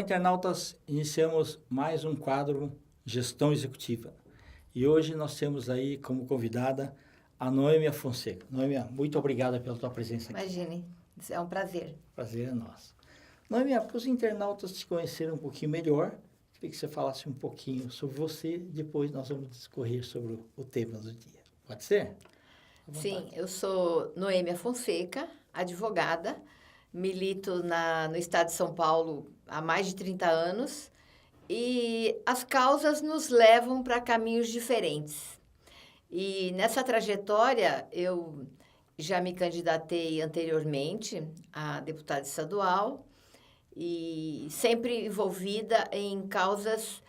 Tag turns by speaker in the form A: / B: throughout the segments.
A: internautas, iniciamos mais um quadro Gestão Executiva. E hoje nós temos aí como convidada a Noêmia Fonseca. Noêmia, muito obrigada pela tua presença aqui.
B: Imagine, é um prazer.
A: Prazer é nosso. Noêmia, para os internautas te conhecerem um pouquinho melhor, queria que você falasse um pouquinho sobre você, depois nós vamos discorrer sobre o tema do dia. Pode ser?
B: Sim, eu sou Noêmia Fonseca, advogada, milito no estado de São Paulo há mais de 30 anos e as causas nos levam para caminhos diferentes. E nessa trajetória eu já me candidatei anteriormente a deputada estadual e sempre envolvida em causas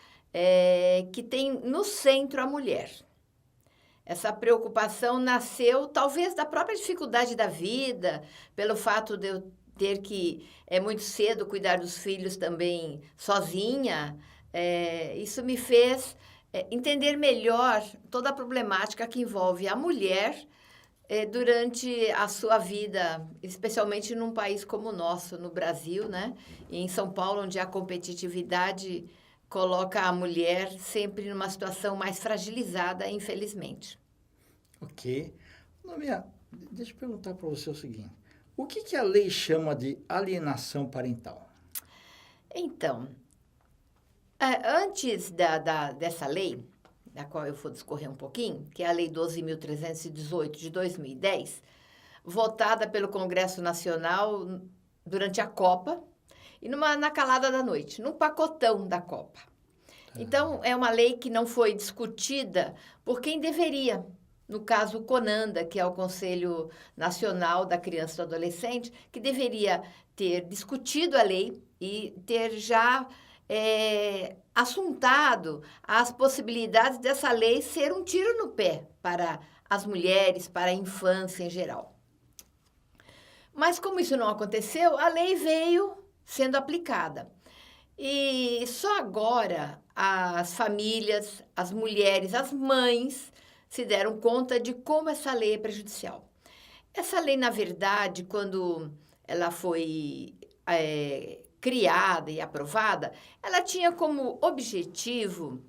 B: que têm no centro a mulher. Essa preocupação nasceu talvez da própria dificuldade da vida, pelo fato de eu ter que, muito cedo, cuidar dos filhos também sozinha. Isso me fez entender melhor toda a problemática que envolve a mulher durante a sua vida, especialmente num país como o nosso, no Brasil, né? E em São Paulo, onde a competitividade coloca a mulher sempre numa situação mais fragilizada, infelizmente.
A: Ok. Noêmia, deixa eu perguntar para você o seguinte. O que a lei chama de alienação parental?
B: Então, antes dessa lei, da qual eu vou discorrer um pouquinho, que é a Lei 12.318 de 2010, votada pelo Congresso Nacional durante a Copa e na calada da noite, num pacotão da Copa. Então, é uma lei que não foi discutida por quem deveria. No caso, o CONANDA, que é o Conselho Nacional da Criança e do Adolescente, que deveria ter discutido a lei e ter já assuntado as possibilidades dessa lei ser um tiro no pé para as mulheres, para a infância em geral. Mas como isso não aconteceu, a lei veio sendo aplicada. E só agora as famílias, as mulheres, as mães se deram conta de como essa lei é prejudicial. Essa lei, na verdade, quando ela foi criada e aprovada, ela tinha como objetivo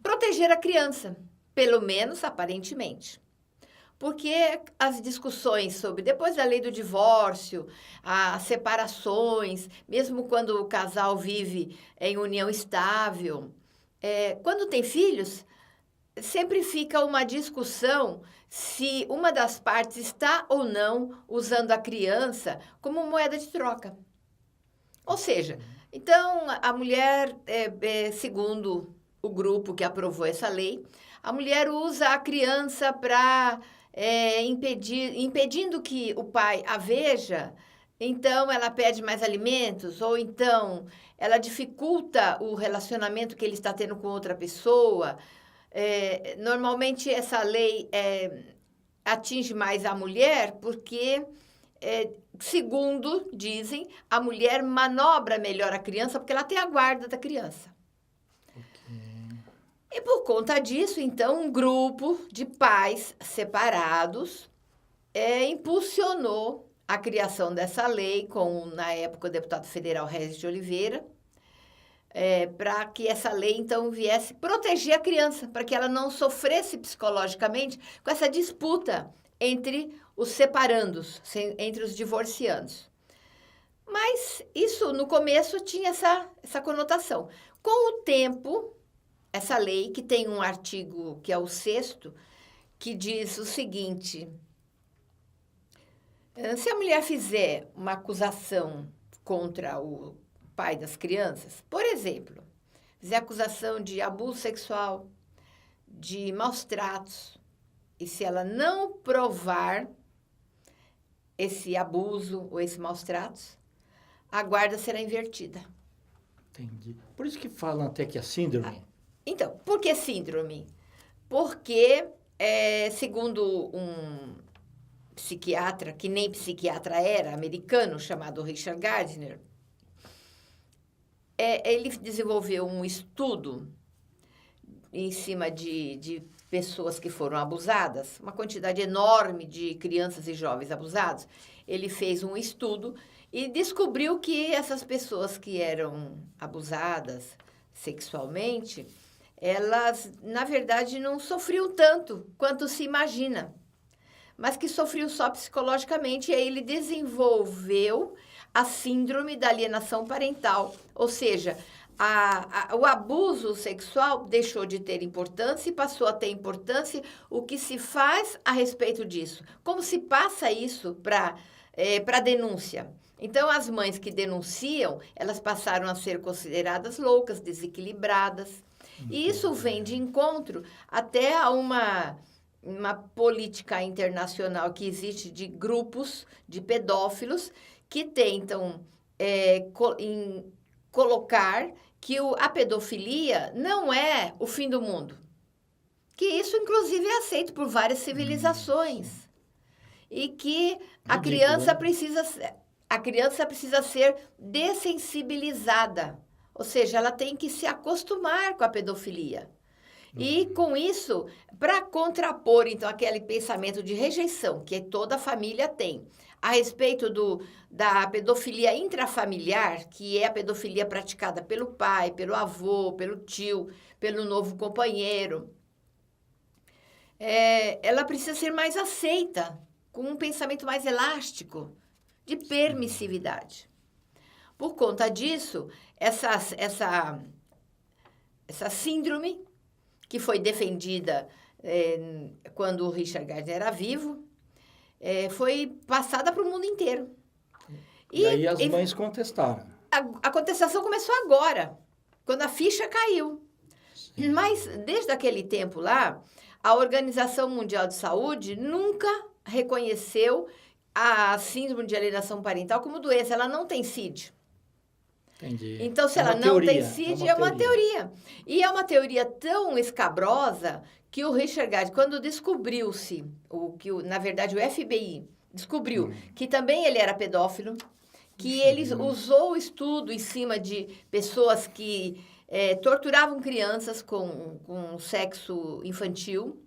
B: proteger a criança, pelo menos aparentemente. Porque as discussões sobre, depois da lei do divórcio, as separações, mesmo quando o casal vive em união estável, quando tem filhos, sempre fica uma discussão se uma das partes está ou não usando a criança como moeda de troca. Ou seja, então a mulher, segundo o grupo que aprovou essa lei, a mulher usa a criança para impedindo que o pai a veja, então ela pede mais alimentos, ou então ela dificulta o relacionamento que ele está tendo com outra pessoa. Normalmente essa lei atinge mais a mulher porque, segundo dizem, a mulher manobra melhor a criança porque ela tem a guarda da criança. E por conta disso, então, um grupo de pais separados impulsionou a criação dessa lei com, na época, o deputado federal Régis de Oliveira, para que essa lei, então, viesse proteger a criança, para que ela não sofresse psicologicamente com essa disputa entre os separandos, entre os divorciandos. Mas isso, no começo, tinha essa conotação. Com o tempo, essa lei, que tem um artigo, que é o 6º, que diz o seguinte: se a mulher fizer uma acusação contra o pai das crianças, por exemplo, fizer acusação de abuso sexual, de maus tratos, e se ela não provar esse abuso ou esse maus tratos, a guarda será invertida.
A: Entendi. Por isso que falam até que é síndrome.
B: Então, por que síndrome? Porque, segundo um psiquiatra, que nem psiquiatra era, americano, chamado Richard Gardner, ele desenvolveu um estudo em cima de pessoas que foram abusadas, uma quantidade enorme de crianças e jovens abusados. Ele fez um estudo e descobriu que essas pessoas que eram abusadas sexualmente, elas, na verdade, não sofriam tanto quanto se imagina, mas que sofriam só psicologicamente, e aí ele desenvolveu a síndrome da alienação parental, ou seja, o abuso sexual deixou de ter importância e passou a ter importância o que se faz a respeito disso. Como se passa isso para a denúncia? Então, as mães que denunciam, elas passaram a ser consideradas loucas, desequilibradas. E isso vem de encontro até a uma política internacional que existe de grupos de pedófilos que tentam colocar que a pedofilia não é o fim do mundo. Que isso, inclusive, é aceito por várias civilizações. E que a criança precisa ser dessensibilizada. Ou seja, ela tem que se acostumar com a pedofilia. E, com isso, para contrapor, então, aquele pensamento de rejeição que toda família tem, a respeito da pedofilia intrafamiliar, que é a pedofilia praticada pelo pai, pelo avô, pelo tio, pelo novo companheiro, ela precisa ser mais aceita, com um pensamento mais elástico, de permissividade. Por conta disso, essa síndrome, que foi defendida quando o Richard Gardner era vivo, foi passada para o mundo inteiro.
A: E aí as mães contestaram.
B: A contestação começou agora, quando a ficha caiu. Sim. Mas, desde aquele tempo lá, a Organização Mundial de Saúde nunca reconheceu a síndrome de alienação parental como doença. Ela não tem CID.
A: Entendi.
B: Então, se ela não tem CID, é uma teoria. E é uma teoria tão escabrosa que o Richard Gardner, quando descobriu-se, na verdade, o FBI descobriu que também ele era pedófilo, que ele usou o estudo em cima de pessoas que torturavam crianças com sexo infantil,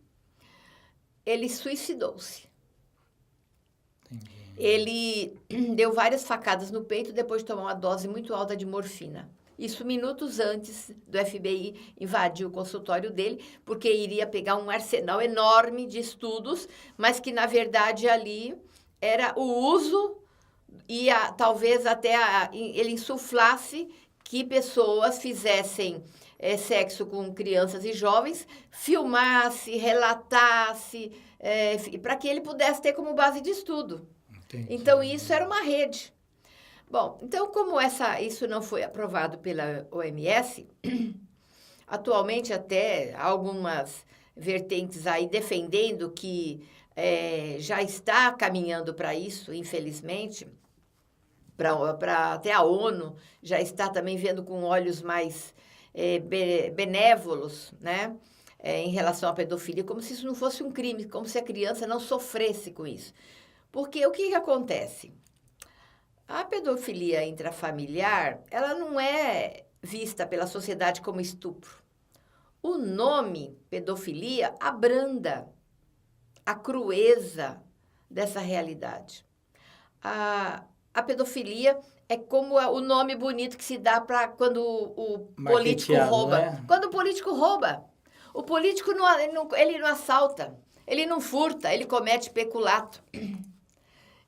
B: ele suicidou-se. Ele deu várias facadas no peito depois de tomar uma dose muito alta de morfina. Isso minutos antes do FBI invadir o consultório dele, porque iria pegar um arsenal enorme de estudos, mas que, na verdade, ali era o uso e talvez até ele insuflasse que pessoas fizessem sexo com crianças e jovens, filmasse, relatasse, para que ele pudesse ter como base de estudo. Entendi. Então, isso era uma rede. Bom, então, como isso não foi aprovado pela OMS, atualmente até algumas vertentes aí defendendo que já está caminhando para isso, infelizmente, até a ONU já está também vendo com olhos mais benévolos, né, em relação à pedofilia, como se isso não fosse um crime, como se a criança não sofresse com isso. Porque o que acontece? A pedofilia intrafamiliar, ela não é vista pela sociedade como estupro. O nome pedofilia abranda a crueza dessa realidade. A pedofilia é como o nome bonito que se dá para quando o político rouba. Né? Quando o político rouba. O político ele não assalta, ele não furta, ele comete peculato.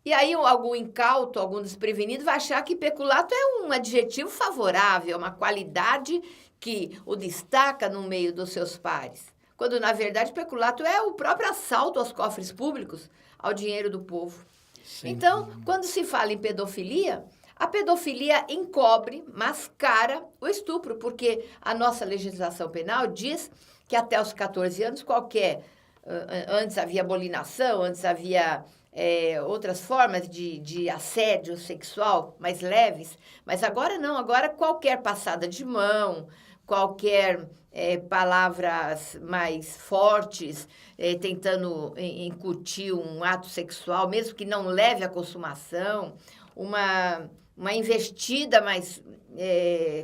B: E aí algum incauto, algum desprevenido vai achar que peculato é um adjetivo favorável, uma qualidade que o destaca no meio dos seus pares. Quando, na verdade, peculato é o próprio assalto aos cofres públicos, ao dinheiro do povo. Sim. Então, quando se fala em pedofilia, a pedofilia encobre, mascara o estupro, porque a nossa legislação penal diz que até os 14 anos, antes havia abolinação, antes havia outras formas de assédio sexual mais leves, mas agora não, agora qualquer passada de mão, qualquer palavras mais fortes, tentando incutir um ato sexual, mesmo que não leve à consumação, uma investida mais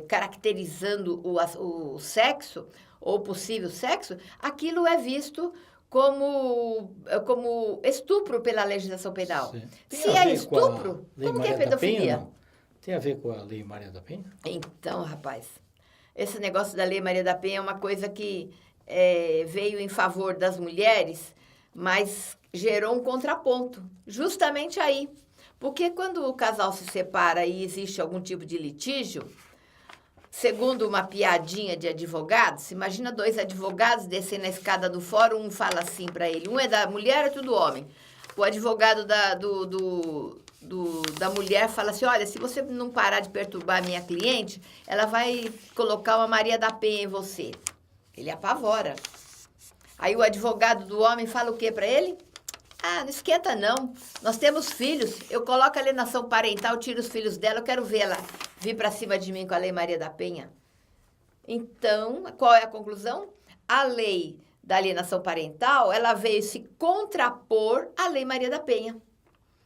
B: caracterizando o sexo, ou possível sexo, aquilo é visto como estupro pela legislação penal.
A: Sim. Tem
B: Se
A: a
B: é
A: ver com a
B: estupro,
A: Lei
B: como que é
A: Maria da Penha,
B: pedofilia?
A: não? Tem a ver com a Lei Maria da Penha?
B: Então, rapaz, esse negócio da Lei Maria da Penha é uma coisa que veio em favor das mulheres, mas gerou um contraponto, justamente aí. Porque quando o casal se separa e existe algum tipo de litígio, segundo uma piadinha de advogados, imagina dois advogados descendo a escada do fórum, um fala assim para ele, um é da mulher, outro do homem. O advogado da mulher fala assim, olha, se você não parar de perturbar a minha cliente, ela vai colocar uma Maria da Penha em você. Ele apavora. Aí o advogado do homem fala o quê para ele? Ah, não esquenta não. Nós temos filhos. Eu coloco a alienação parental, tiro os filhos dela, eu quero ver ela vir para cima de mim com a Lei Maria da Penha. Então, qual é a conclusão? A lei da alienação parental, ela veio se contrapor à Lei Maria da Penha.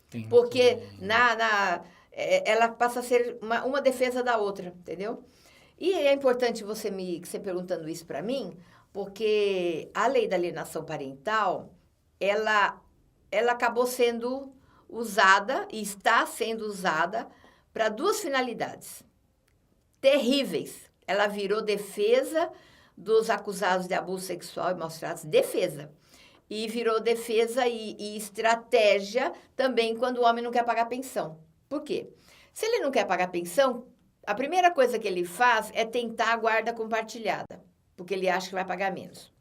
A: Entendi.
B: Porque ela passa a ser uma defesa da outra, entendeu? E é importante você perguntando isso para mim, porque a lei da alienação parental, ela acabou sendo usada e está sendo usada para duas finalidades terríveis. Ela virou defesa dos acusados de abuso sexual e maus tratos, defesa. E virou defesa e estratégia também quando o homem não quer pagar pensão. Por quê? Se ele não quer pagar pensão, a primeira coisa que ele faz é tentar a guarda compartilhada, porque ele acha que vai pagar menos.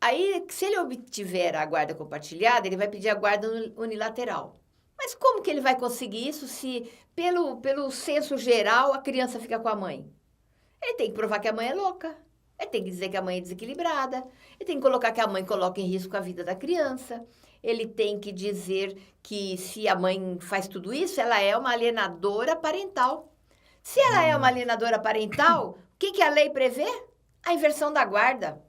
B: Aí, se ele obtiver a guarda compartilhada, ele vai pedir a guarda unilateral. Mas como que ele vai conseguir isso se, pelo senso geral, a criança fica com a mãe? Ele tem que provar que a mãe é louca. Ele tem que dizer que a mãe é desequilibrada. Ele tem que colocar que a mãe coloca em risco a vida da criança. Ele tem que dizer que se a mãe faz tudo isso, ela é uma alienadora parental. Se ela é uma alienadora parental, o que a lei prevê? A inversão da guarda.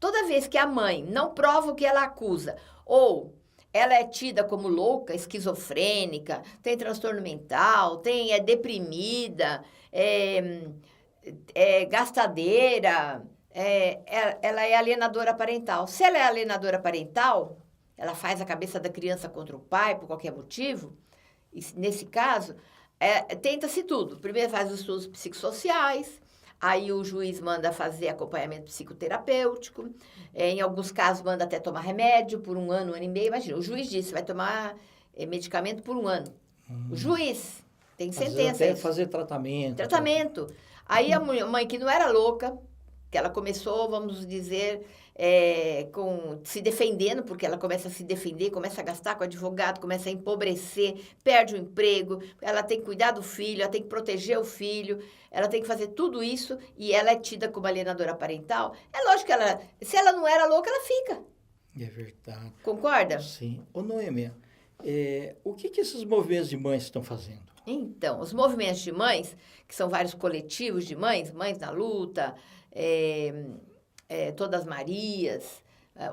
B: Toda vez que a mãe não prova o que ela acusa, ou ela é tida como louca, esquizofrênica, tem transtorno mental, é deprimida, gastadeira, ela é alienadora parental. Se ela é alienadora parental, ela faz a cabeça da criança contra o pai por qualquer motivo, e nesse caso, tenta-se tudo. Primeiro faz os estudos psicossociais, aí o juiz manda fazer acompanhamento psicoterapêutico, em alguns casos manda até tomar remédio por 1 ano, 1 ano e meio. Imagina, o juiz disse, vai tomar medicamento por 1 ano. O juiz tem sentença.
A: Até fazer tratamento.
B: Tratamento. Aí a mãe que não era louca, que ela começou, vamos dizer, se defendendo, porque ela começa a se defender, começa a gastar com advogado, começa a empobrecer, perde o emprego, ela tem que cuidar do filho, ela tem que proteger o filho, ela tem que fazer tudo isso e ela é tida como alienadora parental. É lógico que se ela não era louca, ela fica.
A: É verdade.
B: Concorda?
A: Sim. Ô, Noêmia, o que esses movimentos de mães estão fazendo?
B: Então, os movimentos de mães, que são vários coletivos de mães, Mães na Luta, Todas Marias,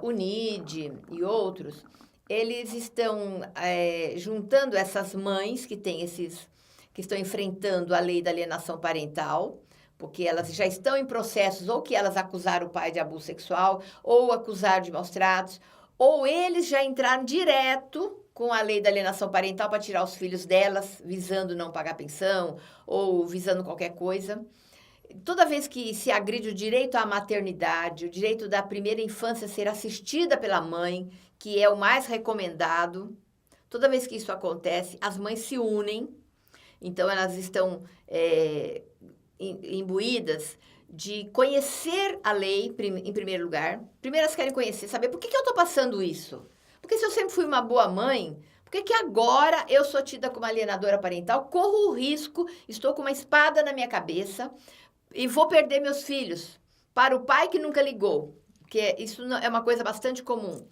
B: UNID e outros, eles estão juntando essas mães que estão enfrentando a lei da alienação parental, porque elas já estão em processos, ou que elas acusaram o pai de abuso sexual, ou acusaram de maus tratos, ou eles já entraram direto com a lei da alienação parental para tirar os filhos delas, visando não pagar pensão, ou visando qualquer coisa. Toda vez que se agride o direito à maternidade, o direito da primeira infância ser assistida pela mãe, que é o mais recomendado, toda vez que isso acontece, as mães se unem. Então, elas estão imbuídas de conhecer a lei, em primeiro lugar. Primeiro, elas querem conhecer, saber por que eu estou passando isso. Porque se eu sempre fui uma boa mãe, por que agora eu sou tida como alienadora parental, corro o risco, estou com uma espada na minha cabeça e vou perder meus filhos para o pai que nunca ligou, que isso é uma coisa bastante comum,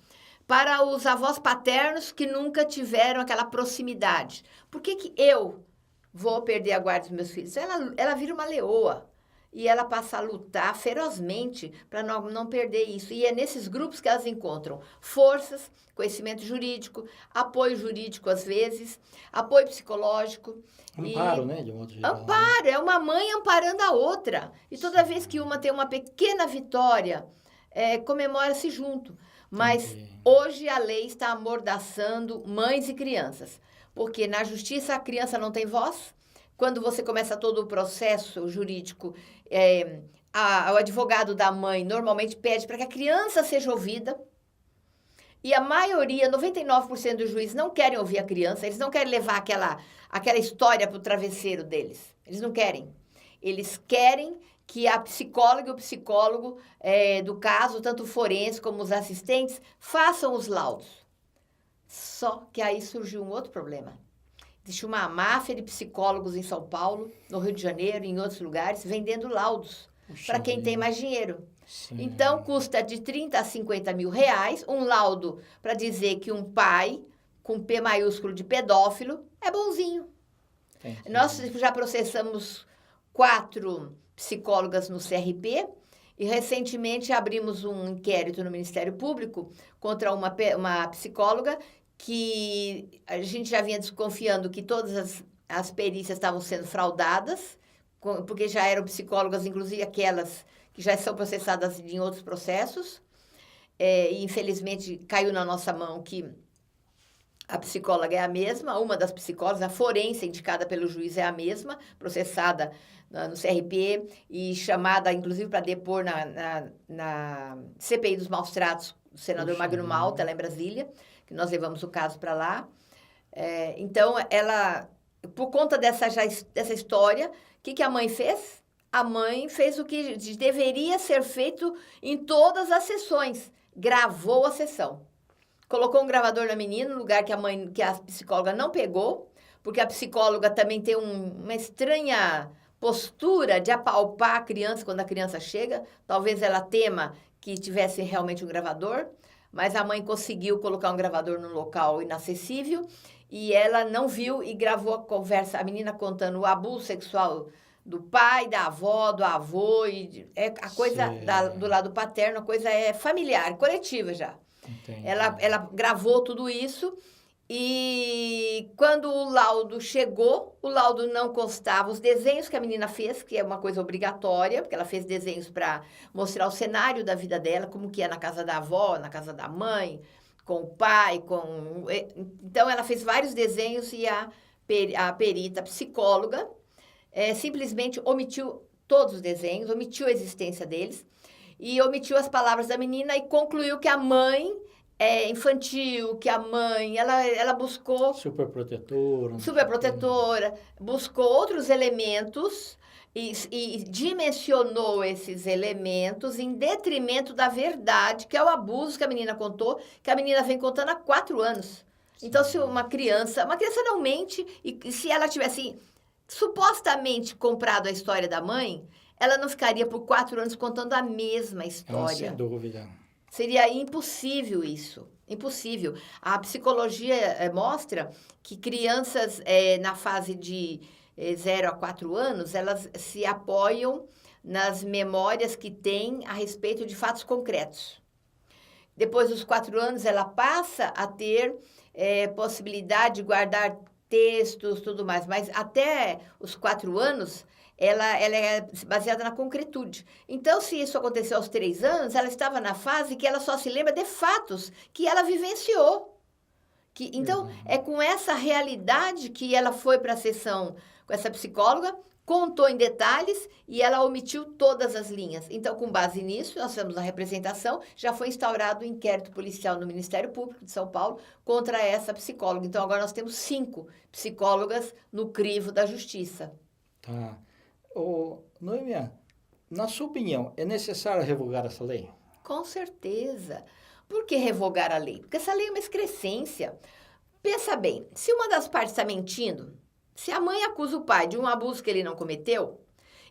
B: para os avós paternos que nunca tiveram aquela proximidade. Por que eu vou perder a guarda dos meus filhos? Ela vira uma leoa. E ela passa a lutar ferozmente para não perder isso. E é nesses grupos que elas encontram forças, conhecimento jurídico, apoio jurídico às vezes, apoio psicológico.
A: Amparo, né? De modo geral.
B: Amparo, é uma mãe amparando a outra. E toda vez que uma tem uma pequena vitória, comemora-se junto. Mas hoje a lei está amordaçando mães e crianças, porque na justiça a criança não tem voz. Quando você começa todo o processo jurídico, o advogado da mãe normalmente pede para que a criança seja ouvida. E a maioria, 99% dos juízes não querem ouvir a criança, eles não querem levar aquela história para o travesseiro deles. Eles não querem. Eles querem que a psicóloga e o psicólogo do caso, tanto o forense como os assistentes, façam os laudos. Só que aí surgiu um outro problema. Existe uma máfia de psicólogos em São Paulo, no Rio de Janeiro e em outros lugares, vendendo laudos para quem tem mais dinheiro. Sim. Então, custa de 30 a 50 mil reais um laudo para dizer que um pai com P maiúsculo de pedófilo é bonzinho. Entendi. Nós já processamos 4 psicólogas no CRP e recentemente abrimos um inquérito no Ministério Público contra uma psicóloga que a gente já vinha desconfiando que todas as perícias estavam sendo fraudadas, porque já eram psicólogas, inclusive aquelas que já são processadas em outros processos. E infelizmente caiu na nossa mão que a psicóloga é a mesma, uma das psicólogas, a forense indicada pelo juiz é a mesma, processada no CRP e chamada, inclusive, para depor na CPI dos maus-tratos do senador Magno Malta, lá em Brasília, que nós levamos o caso para lá. Então, ela, por conta dessa história, o que a mãe fez? A mãe fez o que deveria ser feito em todas as sessões. Gravou a sessão. Colocou um gravador na menina, no lugar que a psicóloga não pegou, porque a psicóloga também tem uma estranha postura de apalpar a criança quando a criança chega. Talvez ela tema que tivesse realmente um gravador, mas a mãe conseguiu colocar um gravador num local inacessível e ela não viu e gravou a conversa, a menina contando o abuso sexual do pai, da avó, do avô, a coisa do lado paterno, a coisa é familiar, coletiva já. Entendi. Ela gravou tudo isso e quando o laudo chegou, o laudo não constava os desenhos que a menina fez, que é uma coisa obrigatória, porque ela fez desenhos para mostrar o cenário da vida dela, como que é na casa da avó, na casa da mãe, com o pai, Então, ela fez vários desenhos e a perita, a psicóloga, simplesmente omitiu todos os desenhos, omitiu a existência deles e omitiu as palavras da menina e concluiu que a mãe é infantil, que a mãe, ela buscou... Superprotetora, buscou outros elementos e dimensionou esses elementos em detrimento da verdade, que é o abuso que a menina contou, que a menina vem contando há 4 anos. Sim. Então, se uma criança não mente, e se ela tivesse supostamente comprado a história da mãe, ela não ficaria por 4 anos contando a mesma história.
A: Sem dúvida.
B: Seria impossível isso, impossível. A psicologia mostra que crianças na fase de 0 a 4 anos, elas se apoiam nas memórias que têm a respeito de fatos concretos. Depois dos 4 anos, ela passa a ter possibilidade de guardar textos, tudo mais, mas até os 4 anos, ela é baseada na concretude. Então, se isso aconteceu aos 3 anos, ela estava na fase que ela só se lembra de fatos que ela vivenciou. Então, é com essa realidade que ela foi para a sessão com essa psicóloga, contou em detalhes e ela omitiu todas as linhas. Então, com base nisso, nós fizemos a representação, já foi instaurado um inquérito policial no Ministério Público de São Paulo contra essa psicóloga. Então, agora nós temos 5 psicólogas no crivo da justiça.
A: Tá. Noêmia, na sua opinião, é necessário revogar essa lei?
B: Com certeza. Por que revogar a lei? Porque essa lei é uma excrescência. Pensa bem, se uma das partes está mentindo, se a mãe acusa o pai de um abuso que ele não cometeu,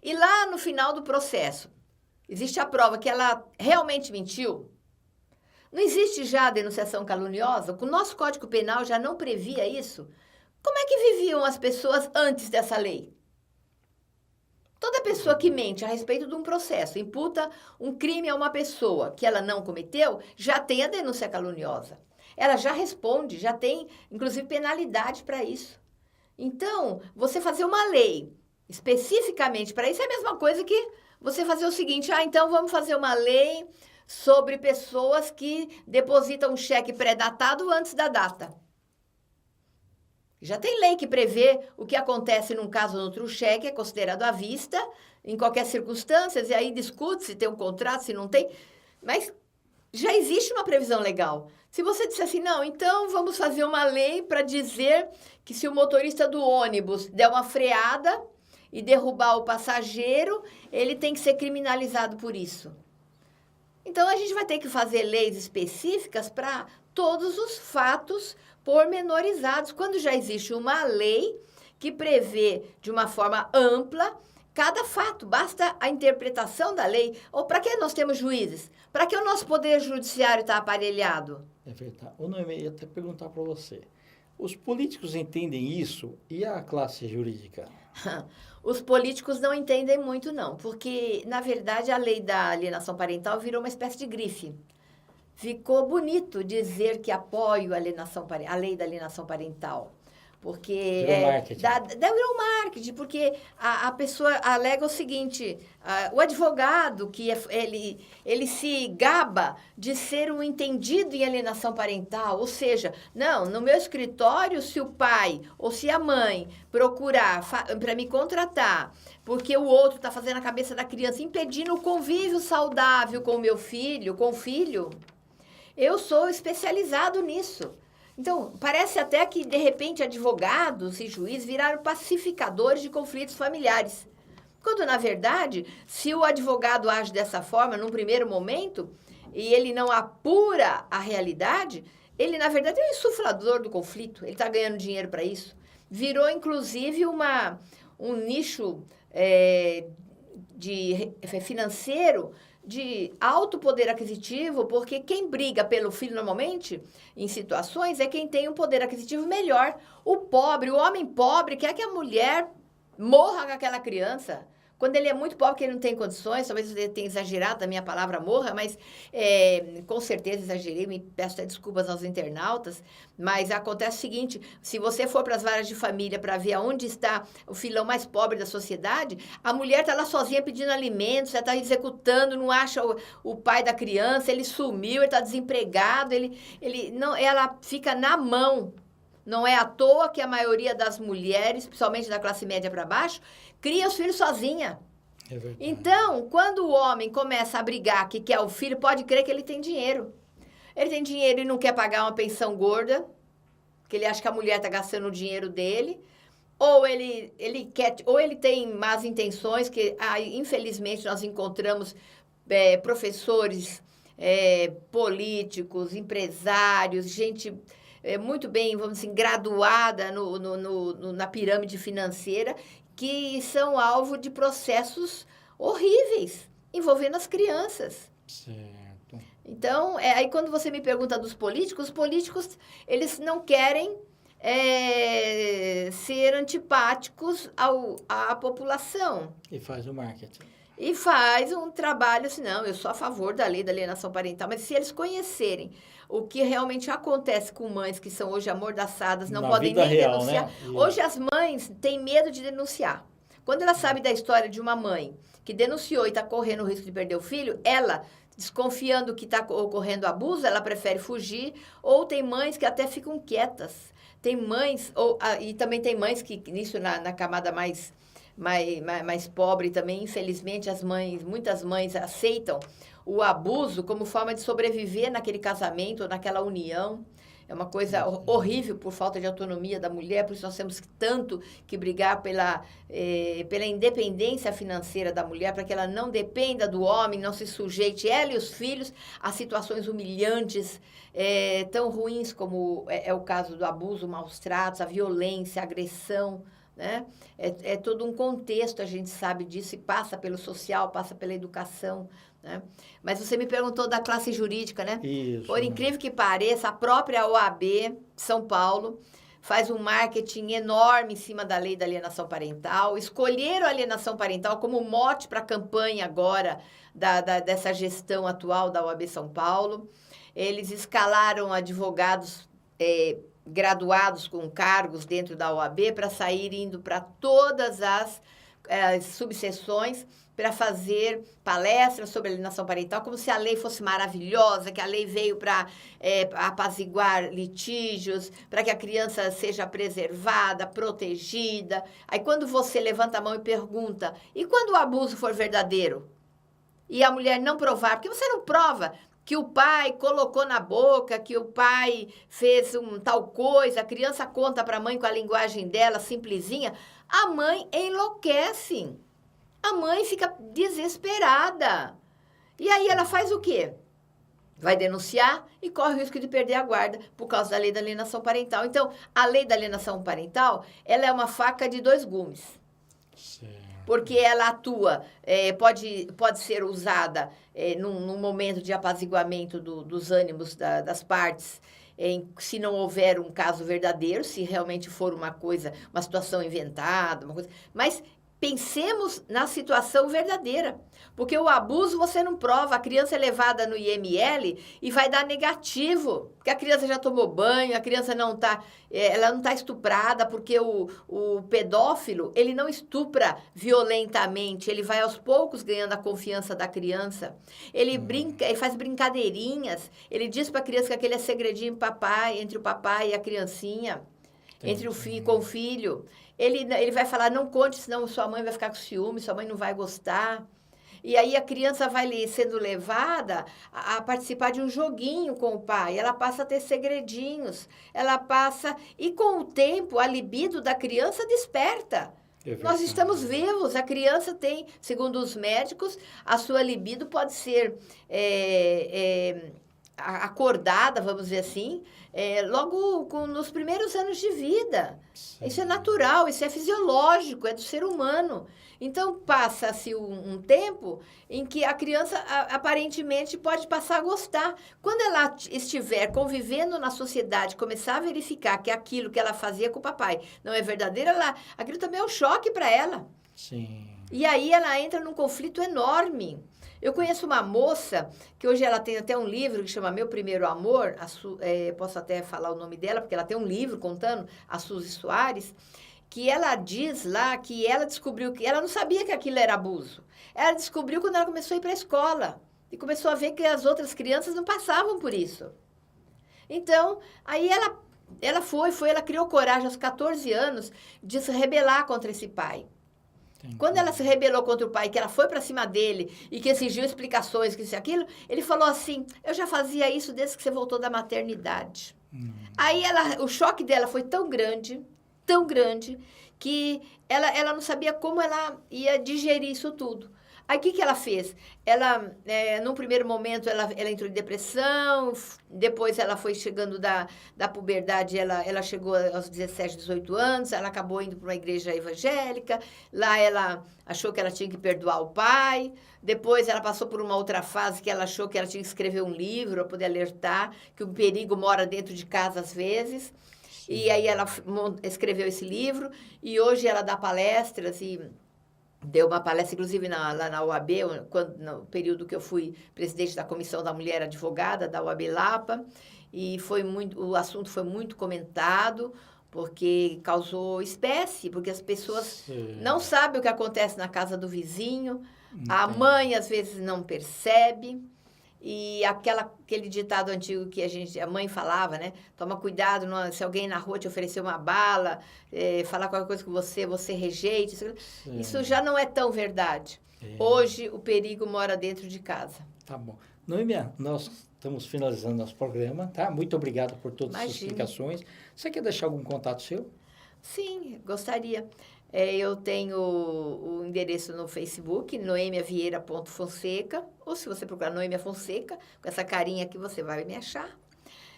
B: e lá no final do processo existe a prova que ela realmente mentiu, não existe já a denunciação caluniosa? O nosso Código Penal já não previa isso? Como é que viviam as pessoas antes dessa lei? Toda pessoa que mente a respeito de um processo, imputa um crime a uma pessoa que ela não cometeu, já tem a denúncia caluniosa. Ela já responde, já tem, inclusive, penalidade para isso. Então, você fazer uma lei especificamente para isso é a mesma coisa que você fazer o seguinte, então vamos fazer uma lei sobre pessoas que depositam um cheque pré-datado antes da data. Já tem lei que prevê o que acontece num caso ou outro cheque, é considerado à vista, em qualquer circunstância, e aí discute se tem um contrato, se não tem, mas já existe uma previsão legal. Se você disser assim, não, então vamos fazer uma lei para dizer que se o motorista do ônibus der uma freada e derrubar o passageiro, ele tem que ser criminalizado por isso. Então, a gente vai ter que fazer leis específicas para todos os fatos pormenorizados, quando já existe uma lei que prevê de uma forma ampla cada fato, basta a interpretação da lei. Ou para que nós temos juízes? Para que o nosso poder judiciário está aparelhado?
A: É verdade. Eu não ia até perguntar para você. Os políticos entendem isso e a classe jurídica?
B: Os políticos não entendem muito, não, porque, na verdade, a lei da alienação parental virou uma espécie de grife. Ficou bonito dizer que apoio a lei da alienação parental. Porque
A: Virou marketing.
B: Virou marketing, porque a pessoa alega o seguinte, o advogado, que ele se gaba de ser um entendido em alienação parental, ou seja, não, no meu escritório, se o pai ou se a mãe procurar para me contratar, porque o outro está fazendo a cabeça da criança, impedindo o convívio saudável com o meu filho, com o filho, eu sou especializado nisso. Então, parece até que, de repente, advogados e juízes viraram pacificadores de conflitos familiares. Quando, na verdade, se o advogado age dessa forma, num primeiro momento, e ele não apura a realidade, ele, na verdade, é um insuflador do conflito. Ele está ganhando dinheiro para isso. Virou, inclusive, um nicho financeiro de alto poder aquisitivo, porque quem briga pelo filho normalmente, em situações, é quem tem um poder aquisitivo melhor. O pobre, o homem pobre, quer que a mulher morra com aquela criança. Quando ele é muito pobre, que ele não tem condições, talvez eu tenha exagerado a minha palavra morra, mas com certeza exagerei, me peço até desculpas aos internautas, mas acontece o seguinte, se você for para as varas de família para ver aonde está o filão mais pobre da sociedade, a mulher está lá sozinha pedindo alimentos, ela está executando, não acha o pai da criança, ele sumiu, ele está desempregado, ela fica na mão. Não é à toa que a maioria das mulheres, principalmente da classe média para baixo, cria os filhos sozinha.
A: É verdade.
B: Então, quando o homem começa a brigar que quer o filho, pode crer que ele tem dinheiro. Ele tem dinheiro e não quer pagar uma pensão gorda, que ele acha que a mulher está gastando o dinheiro dele, ou ele tem más intenções, que infelizmente nós encontramos professores, políticos, empresários, gente muito bem, vamos dizer, graduada na pirâmide financeira, que são alvo de processos horríveis envolvendo as crianças.
A: Certo.
B: Então, aí quando você me pergunta dos políticos, os políticos, eles não querem ser antipáticos à população.
A: E faz o marketing.
B: E faz um trabalho assim, não, eu sou a favor da lei da alienação parental, mas se eles conhecerem o que realmente acontece com mães que são hoje amordaçadas, não podem nem
A: real,
B: denunciar.
A: né?
B: Hoje as mães têm medo de denunciar. Quando ela sabe da história de uma mãe que denunciou e está correndo o risco de perder o filho, ela, desconfiando que está ocorrendo abuso, ela prefere fugir, ou tem mães que até ficam quietas. Tem mães, e também tem mães que, nisso na camada mais pobre também, infelizmente, muitas mães aceitam o abuso como forma de sobreviver naquele casamento ou naquela união. É uma coisa horrível por falta de autonomia da mulher, por isso nós temos tanto que brigar pela independência financeira da mulher, para que ela não dependa do homem, não se sujeite, ela e os filhos, a situações humilhantes, tão ruins como é o caso do abuso, maus tratos, a violência, a agressão, né? É todo um contexto, a gente sabe disso, e passa pelo social, passa pela educação, né? Mas você me perguntou da classe jurídica, né?
A: Isso.
B: Por incrível que pareça, a própria OAB São Paulo faz um marketing enorme em cima da lei da alienação parental. Escolheram a alienação parental como mote para a campanha agora dessa gestão atual da OAB São Paulo. Eles escalaram advogados graduados com cargos dentro da OAB para sair indo para todas as subseções para fazer palestras sobre alienação parental, como se a lei fosse maravilhosa, que a lei veio para apaziguar litígios, para que a criança seja preservada, protegida. Aí quando você levanta a mão e pergunta, e quando o abuso for verdadeiro? E a mulher não provar, porque você não prova que o pai colocou na boca, que o pai fez tal coisa, a criança conta para a mãe com a linguagem dela, simplesinha, a mãe enlouquece. A mãe fica desesperada. E aí ela faz o quê? Vai denunciar e corre o risco de perder a guarda por causa da lei da alienação parental. Então, a lei da alienação parental, ela é uma faca de dois gumes. Sim. Porque ela atua, pode ser usada num momento de apaziguamento dos ânimos das partes, se não houver um caso verdadeiro, se realmente for uma situação inventada, uma coisa. Mas pensemos na situação verdadeira, porque o abuso você não prova, a criança é levada no IML e vai dar negativo, porque a criança já tomou banho, a criança ela não está estuprada, porque o pedófilo, ele não estupra violentamente, ele vai aos poucos ganhando a confiança da criança, ele brinca, ele faz brincadeirinhas, ele diz para a criança que aquele é segredinho papai, entre o papai e a criancinha, entre o filho com o filho. Ele vai falar, não conte, senão sua mãe vai ficar com ciúme, sua mãe não vai gostar. E aí a criança vai sendo levada a participar de um joguinho com o pai. Ela passa a ter segredinhos. E com o tempo, a libido da criança desperta. Nós estamos vivos. A criança tem, segundo os médicos, a sua libido pode ser acordada, vamos dizer assim, logo nos primeiros anos de vida. Sim. Isso é natural, isso é fisiológico, é do ser humano. Então, passa-se um tempo em que a criança, aparentemente, pode passar a gostar. Quando ela estiver convivendo na sociedade, começar a verificar que aquilo que ela fazia com o papai não é verdadeiro, aquilo também é um choque para ela. Sim. E aí ela entra num conflito enorme. Eu conheço uma moça, que hoje ela tem até um livro que chama Meu Primeiro Amor, posso até falar o nome dela, porque ela tem um livro contando, a Suzy Soares, que ela diz lá que ela descobriu que ela não sabia que aquilo era abuso. Ela descobriu quando ela começou a ir para a escola e começou a ver que as outras crianças não passavam por isso. Então, aí ela criou coragem aos 14 anos de se rebelar contra esse pai. Entendi. Quando ela se rebelou contra o pai, que ela foi para cima dele e que exigiu explicações, que isso e aquilo, ele falou assim, eu já fazia isso desde que você voltou da maternidade. Aí o choque dela foi tão grande, que ela não sabia como ela ia digerir isso tudo. Aí, o que ela fez? Ela, num primeiro momento, ela entrou em depressão, depois ela foi chegando da puberdade, ela chegou aos 17, 18 anos, ela acabou indo para uma igreja evangélica, lá ela achou que ela tinha que perdoar o pai, depois ela passou por uma outra fase que ela achou que ela tinha que escrever um livro para poder alertar que o perigo mora dentro de casa às vezes. Sim. E aí ela escreveu esse livro e hoje ela dá palestras e deu uma palestra, inclusive, lá na UAB, no período que eu fui presidente da Comissão da Mulher Advogada, da UAB Lapa, e o assunto foi muito comentado, porque causou espécie, porque as pessoas não sabem o que acontece na casa do vizinho, a mãe, às vezes, não percebe, e aquele ditado antigo que a mãe falava, né? Toma cuidado, se alguém na rua te oferecer uma bala, falar qualquer coisa com você rejeite. Isso já não é tão verdade. Hoje, o perigo mora dentro de casa.
A: Tá bom. Noêmia, nós estamos finalizando nosso programa, tá? Muito obrigado por todas as explicações. Você quer deixar algum contato seu?
B: Sim, gostaria. Eu tenho o endereço no Facebook, noemiavieira.fonseca, ou se você procurar Noêmia Fonseca, com essa carinha aqui você vai me achar.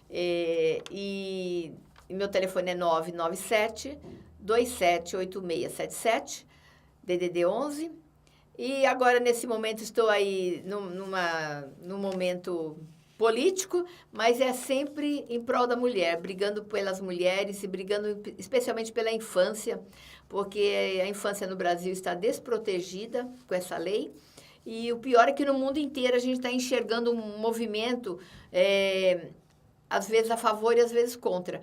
B: E meu telefone é 997-278677, DDD 11. E agora, nesse momento, estou aí num momento político, mas é sempre em prol da mulher, brigando pelas mulheres e brigando especialmente pela infância, porque a infância no Brasil está desprotegida com essa lei. E o pior é que no mundo inteiro a gente está enxergando um movimento, às vezes a favor e às vezes contra.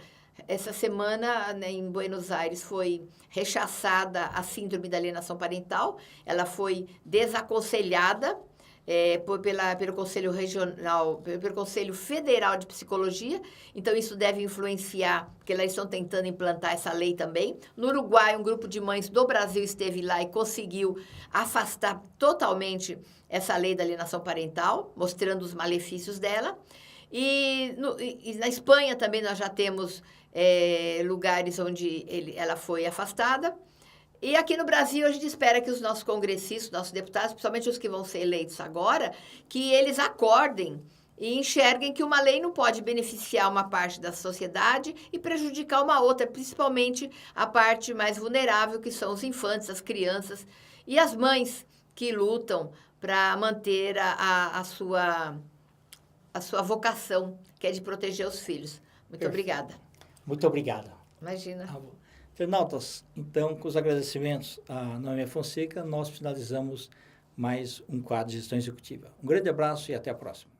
B: Essa semana, né, em Buenos Aires, foi rechaçada a síndrome da alienação parental. Ela foi desaconselhada pelo Conselho Regional, pelo Conselho Federal de Psicologia. Então, isso deve influenciar, porque elas estão tentando implantar essa lei também. No Uruguai, um grupo de mães do Brasil esteve lá e conseguiu afastar totalmente essa lei da alienação parental, mostrando os malefícios dela. E na Espanha também nós já temos lugares onde ela foi afastada. E aqui no Brasil, a gente espera que os nossos congressistas, nossos deputados, principalmente os que vão ser eleitos agora, que eles acordem e enxerguem que uma lei não pode beneficiar uma parte da sociedade e prejudicar uma outra, principalmente a parte mais vulnerável, que são os infantes, as crianças e as mães que lutam para manter a sua vocação, que é de proteger os filhos. Muito
A: Perfeito.
B: obrigada.
A: Muito obrigado.
B: Imagina.
A: Internautas, então, com os agradecimentos à Noêmia Fonseca, nós finalizamos mais um quadro de gestão executiva. Um grande abraço e até a próxima.